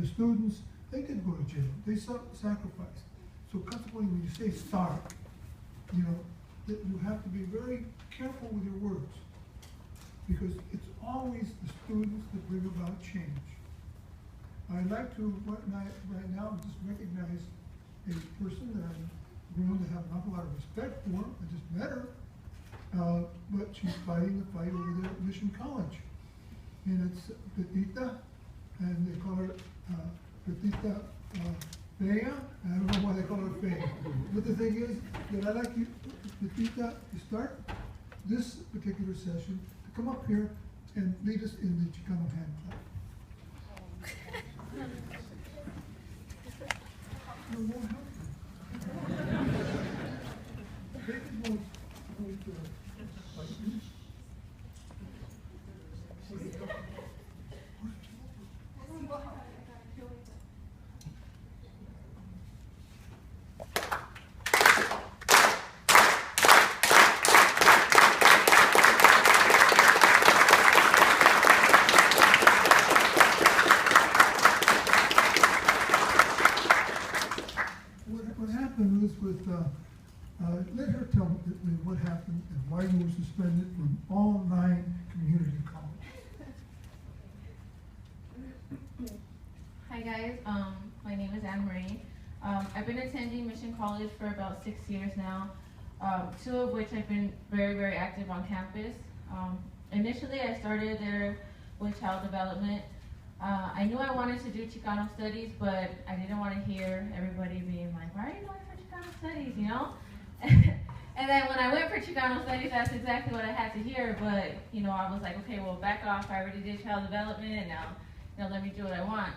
the students, they didn't go to jail. They sacrificed. So consequently, when you say start, you know, that you have to be very careful with your words, because it's always the students that bring about change. I'd like to right now just recognize a person that I'm grown to have an awful lot of respect for. I just met her, but she's fighting the fight over there at Mission College. And it's Petita, and they call her Petita Fea. I don't know why they call her Fea. But the thing is that I'd like you, Petita, to start this particular session, to come up here and lead us in the Chicano hand clap. No, it won't help you. What happened was with, let her tell me what happened and why you were suspended from all 9 community colleges. Hi guys, my name is Marie. I've been attending Mission College for about 6 years now, 2 of which I've been very, very active on campus. Initially I started there with child development. I knew I wanted to do Chicano studies, but I didn't want to hear everybody being like, why are you going for Chicano studies, you know? And then when I went for Chicano studies, that's exactly what I had to hear, but, you know, I was like, okay, well, back off. I already did child development, and now, you know, let me do what I want.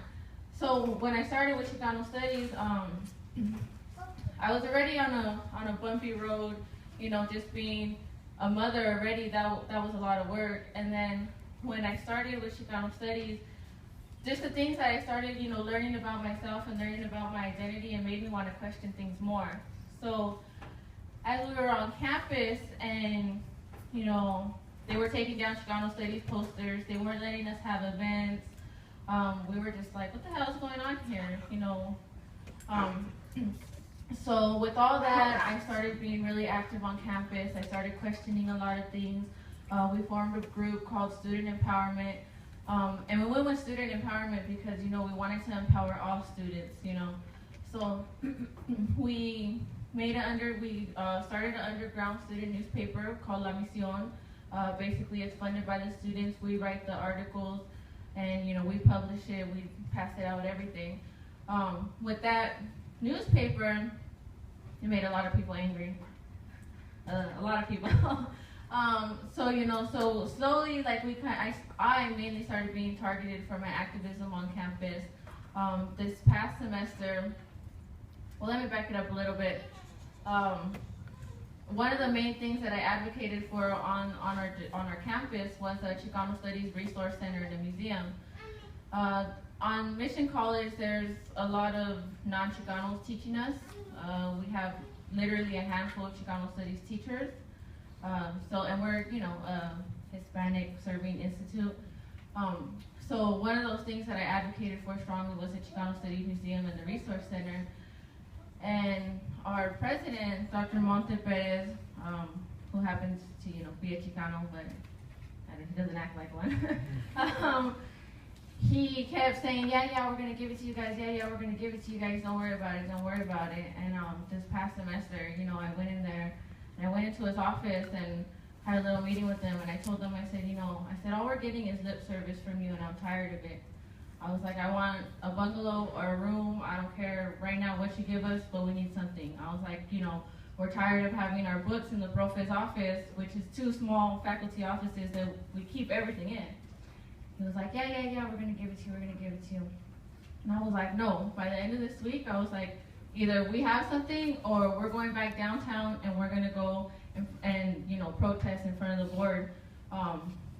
So when I started with Chicano studies, I was already on a bumpy road, you know, just being a mother already, that was a lot of work. And then when I started with Chicano studies, just the things that I started, you know, learning about myself and learning about my identity, and made me want to question things more. So as we were on campus and, you know, they were taking down Chicano studies posters, they weren't letting us have events, we were just like, what the hell is going on here, you know? So with all that, I started being really active on campus. I started questioning a lot of things. We formed a group called Student Empowerment. And we went with student empowerment because, you know, we wanted to empower all students, you know. So we started an underground student newspaper called La Misión. Basically, it's funded by the students. We write the articles, and, you know, we publish it, we pass it out, everything. With that newspaper, it made a lot of people angry. A lot of people. So, you know, so slowly, like, I mainly started being targeted for my activism on campus. This past semester, well, let me back it up a little bit. One of the main things that I advocated for on our campus was a Chicano Studies Resource Center in a museum. On Mission College, there's a lot of non-Chicanos teaching us. We have literally a handful of Chicano Studies teachers. And we're, you know, a Hispanic Serving Institute. So one of those things that I advocated for strongly was the Chicano Studies Museum and the Resource Center. And our president, Dr. Monte Perez, who happens to, you know, be a Chicano, but he doesn't act like one. He kept saying, yeah, we're gonna give it to you guys. Yeah, we're gonna give it to you guys. Don't worry about it. Don't worry about it. And this past semester, you know, I went in there and I went into his office and had a little meeting with him. And I told him, I said, you know, all we're getting is lip service from you, and I'm tired of it. I was like, I want a bungalow or a room. I don't care right now what you give us, but we need something. I was like, you know, we're tired of having our books in the prof's office, which is 2 small faculty offices that we keep everything in. He was like, yeah, we're gonna give it to you, we're gonna give it to you. And I was like, no, by the end of this week, I was like, either we have something or we're going back downtown and we're gonna go and you know, protest in front of the board,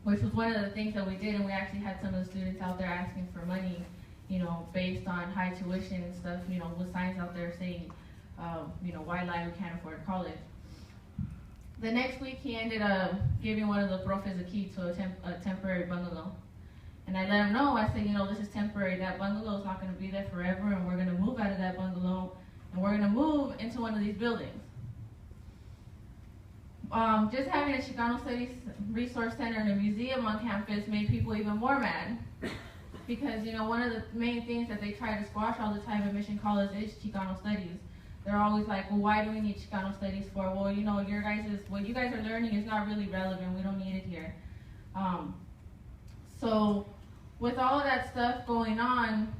which was one of the things that we did. And we actually had some of the students out there asking for money, you know, based on high tuition and stuff, you know, with signs out there saying, you know, why lie, we can't afford college. The next week, he ended up giving one of the profs a key to a temporary bungalow. And I let him know, I said, you know, this is temporary. That bungalow is not going to be there forever, and we're going to move out of that bungalow, and we're going to move into one of these buildings. Just having a Chicano Studies Resource Center and a museum on campus made people even more mad. Because, you know, one of the main things that they try to squash all the time at Mission College is Chicano Studies. They're always like, well, why do we need Chicano Studies for? Well, you know, what you guys are learning is not really relevant. We don't need it here. So with all of that stuff going on,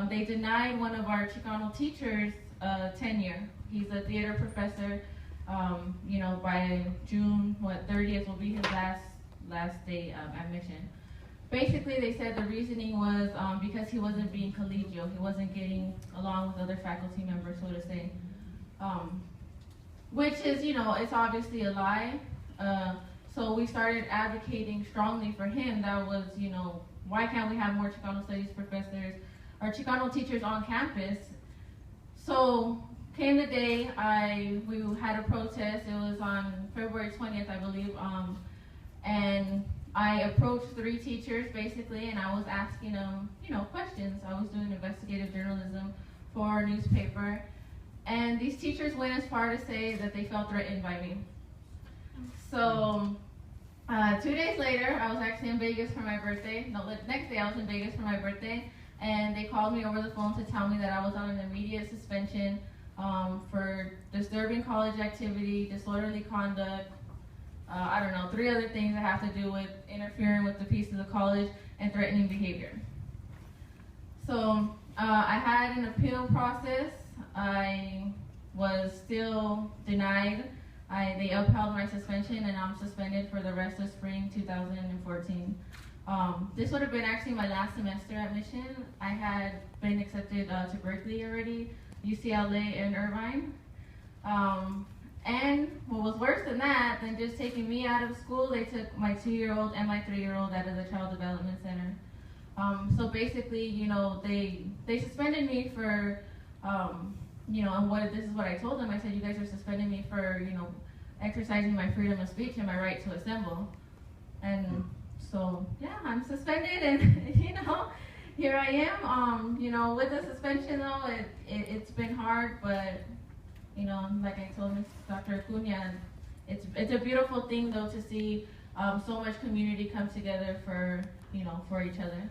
they denied one of our Chicano teachers tenure. He's a theater professor. You know, by June 30th will be his last day at Mission. Basically, they said the reasoning was because he wasn't being collegial. He wasn't getting along with other faculty members, so to say. Which is, you know, it's obviously a lie. So we started advocating strongly for him. That was, you know, why can't we have more Chicano Studies professors or Chicano teachers on campus? So came the day, we had a protest. It was on February 20th, I believe. And I approached 3 teachers basically, and I was asking them, you know, questions. I was doing investigative journalism for our newspaper. And these teachers went as far to say that they felt threatened by me. So 2 days later, I was actually in Vegas for my birthday. No, the next day I was in Vegas for my birthday. And they called me over the phone to tell me that I was on an immediate suspension for disturbing college activity, disorderly conduct, I don't know, 3 other things that have to do with interfering with the peace of the college and threatening behavior. So I had an appeal process. I was still denied. They upheld my suspension, and I'm suspended for the rest of spring 2014. This would have been actually my last semester at Mission. I had been accepted to Berkeley already, UCLA and Irvine. And what was worse than that, than just taking me out of school, they took my 2-year-old and my 3-year-old out of the Child Development Center. So basically, you know, they suspended me for, you know, and this is what I told them. I said, you guys are suspending me for, you know, exercising my freedom of speech and my right to assemble. And so, yeah, I'm suspended, and, you know, here I am. You know, with the suspension, though, it's been hard, but, you know, like I told Dr. Acuna, it's a beautiful thing, though, to see so much community come together for, you know, for each other.